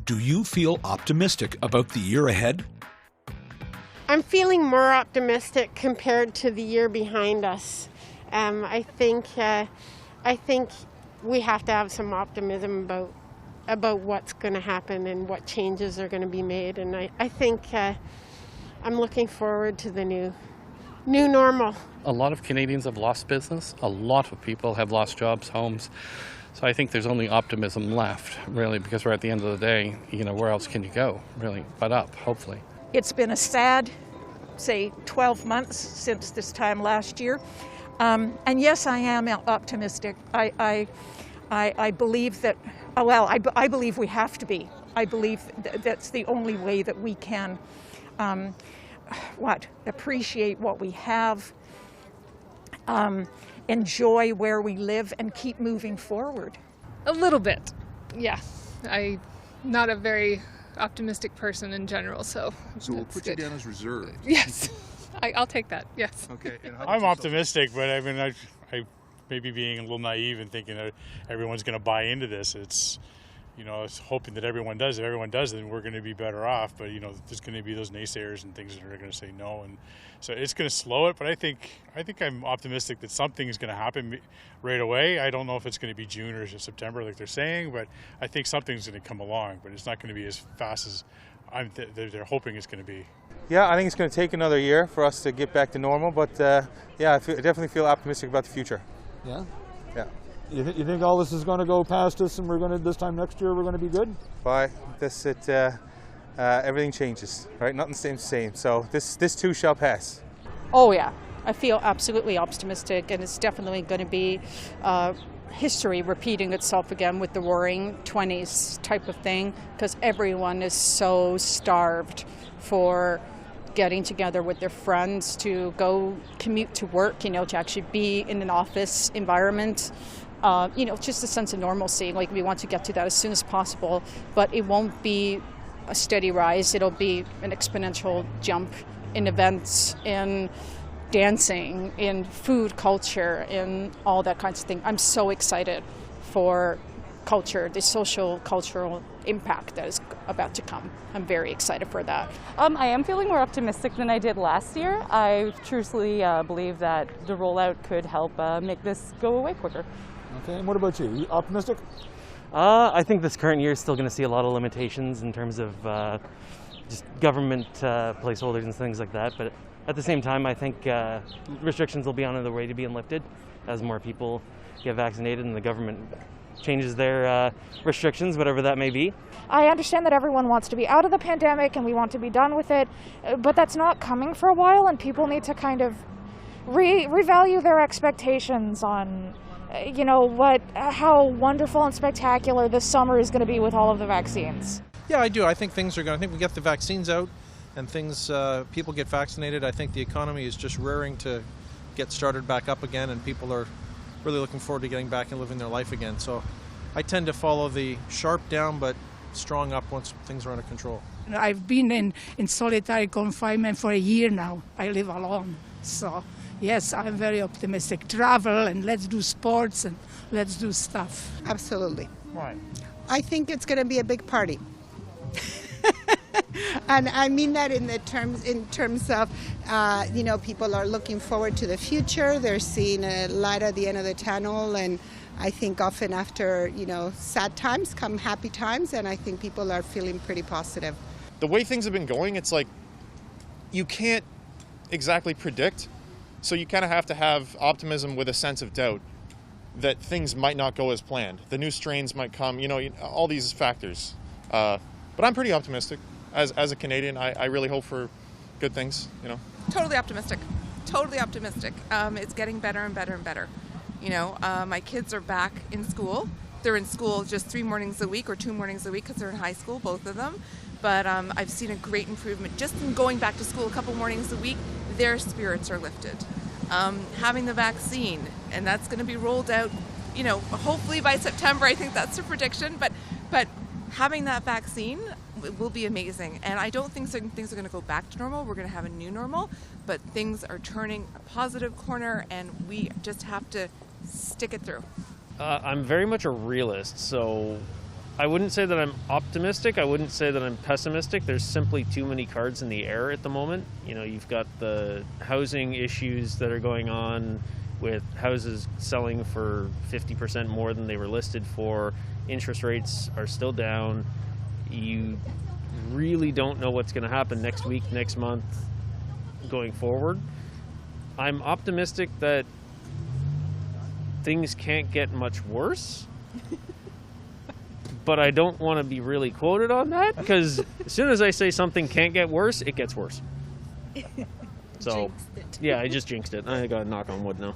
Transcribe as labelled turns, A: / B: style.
A: Do you feel optimistic about the year ahead?
B: I'm feeling more optimistic compared to the year behind us. I think we have to have some optimism about what's going to happen and what changes are going to be made. And I think I'm looking forward to the new normal.
C: A lot of Canadians have lost business. A lot of people have lost jobs, homes. So I think there's only optimism left, really, because we're at the end of the day, where else can you go, really, but up, hopefully.
D: It's been a sad, say, 12 months since this time last year. And yes, I am optimistic. I believe that, I believe we have to be. I believe that's the only way that we can, appreciate what we have, enjoy where we live, and keep moving forward.
E: A little bit, yeah. I'm not a very optimistic person in general, so
F: we'll put you down as reserved.
E: Yes, I'll take that, yes.
F: Okay.
G: I'm optimistic, but I maybe being a little naive and thinking that everyone's going to buy into this. It's hoping that everyone does. If everyone does, then we're going to be better off. But there's going to be those naysayers and things that are going to say no, and so it's going to slow it. But I think I'm optimistic that something is going to happen right away. I don't know if it's going to be June or September, like they're saying, but I think something's going to come along. But it's not going to be as fast as they're hoping it's going to be.
H: Yeah, I think it's going to take another year for us to get back to normal. But I definitely feel optimistic about the future.
F: Yeah.
H: Yeah.
I: You think all this is going to go past us, and this time next year we're going to be good?
H: Why? Everything changes, right? Nothing stays the same. So this too shall pass.
J: Oh yeah, I feel absolutely optimistic, and it's definitely going to be history repeating itself again with the Roaring 20s type of thing, because everyone is so starved for getting together with their friends to go commute to work, to actually be in an office environment. Just a sense of normalcy. Like, we want to get to that as soon as possible, but it won't be a steady rise. It'll be an exponential jump in events, in dancing, in food culture, in all that kinds of thing. I'm so excited for culture, the social, cultural impact that is about to come. I'm very excited for that.
K: I am feeling more optimistic than I did last year. I truly believe that the rollout could help make this go away quicker.
I: Okay, and what about you? You optimistic?
L: I think this current year is still going to see a lot of limitations in terms of just government placeholders and things like that. But at the same time, I think restrictions will be on their way to being lifted as more people get vaccinated and the government changes their restrictions, whatever that may be.
M: I understand that everyone wants to be out of the pandemic and we want to be done with it, but that's not coming for a while, and people need to kind of revalue their expectations on how wonderful and spectacular this summer is going to be with all of the vaccines.
N: Yeah, I do. I think things are going. I think we get the vaccines out, and people get vaccinated. I think the economy is just rearing to get started back up again, and people are really looking forward to getting back and living their life again. So I tend to follow the sharp down but strong up once things are under control.
O: I've been in solitary confinement for a year now. I live alone. So yes, I'm very optimistic. Travel, and let's do sports, and let's do stuff.
P: Absolutely.
I: Why?
P: I think it's going to be a big party. And I mean that in terms of, people are looking forward to the future. They're seeing a light at the end of the tunnel, and I think often after, sad times come happy times, and I think people are feeling pretty positive.
Q: The way things have been going, it's like you can't exactly predict, so you kind of have to have optimism with a sense of doubt that things might not go as planned. The new strains might come, all these factors. But I'm pretty optimistic. As a Canadian, I really hope for good things,
R: Totally optimistic. Totally optimistic. It's getting better and better and better. My kids are back in school. They're in school just 3 mornings a week or 2 mornings a week because they're in high school, both of them. But I've seen a great improvement. Just in going back to school a couple mornings a week, their spirits are lifted. Having the vaccine, and that's going to be rolled out, hopefully by September. I think that's the prediction. But having that vaccine will be amazing. And I don't think things are going to go back to normal. We're going to have a new normal. But things are turning a positive corner, and we just have to stick it through.
S: I'm very much a realist, so I wouldn't say that I'm optimistic. I wouldn't say that I'm pessimistic. There's simply too many cards in the air at the moment. You know, you've got the housing issues that are going on with houses selling for 50% more than they were listed for. Interest rates are still down. You really don't know what's going to happen next week, next month, going forward. I'm optimistic that things can't get much worse. But I don't want to be really quoted on that, because as soon as I say something can't get worse, it gets worse. So, yeah, I just jinxed it. I got to knock on wood now.